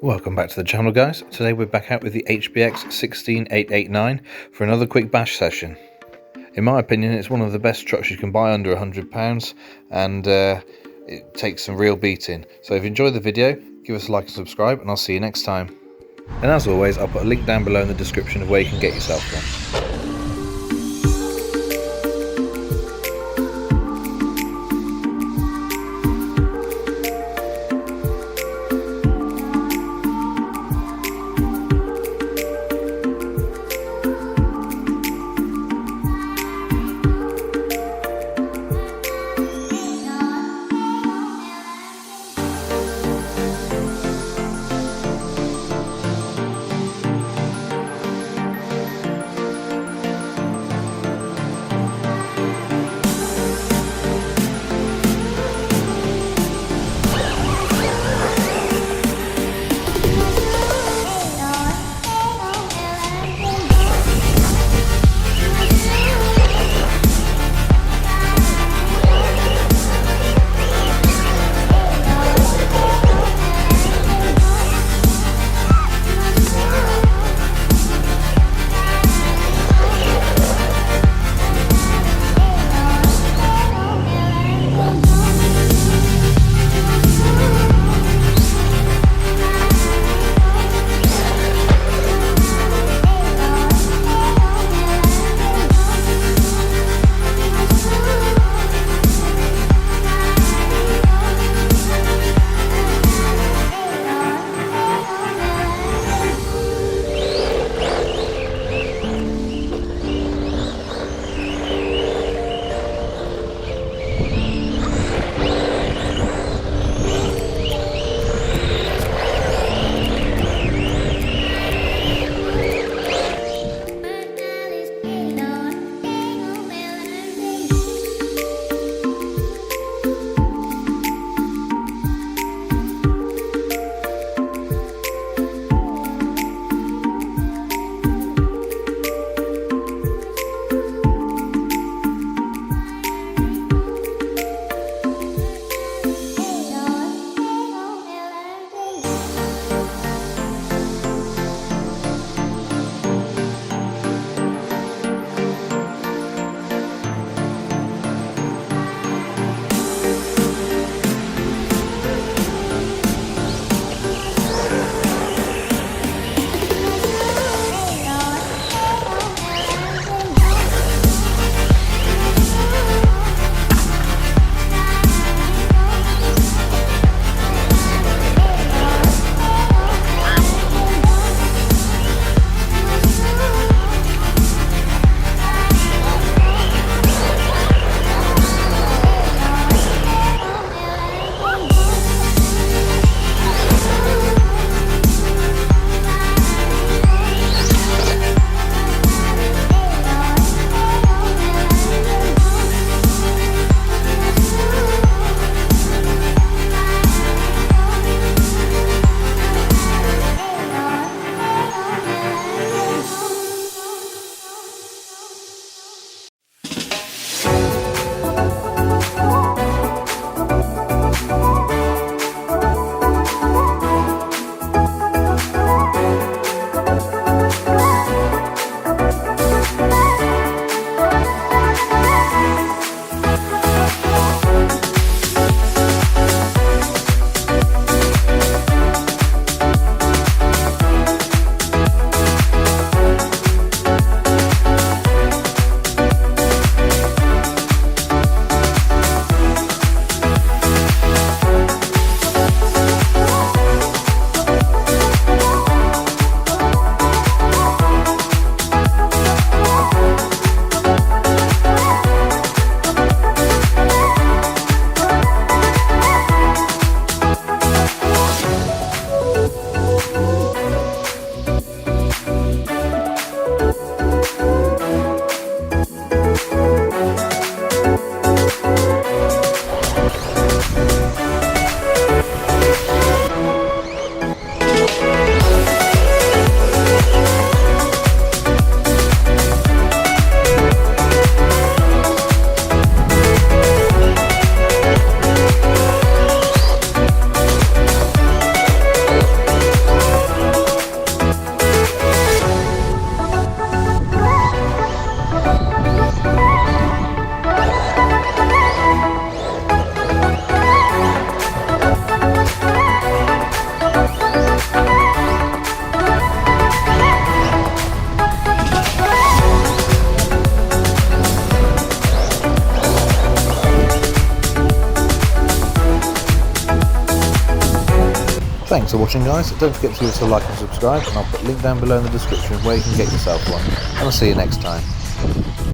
Welcome back to the channel, guys. Today we're back out with the HBX 16889 for another quick bash session. In my opinion, it's one of the best trucks you can buy under £100, and it takes some real beating. So if you enjoyed the video, give us a like and subscribe, and I'll see you next time. And as always, I'll put a link down below in the description of where you can get yourself one. Thanks for watching, guys. Don't forget to give us a like and subscribe, and I'll put a link down below in the description where you can get yourself one. And I'll see you next time.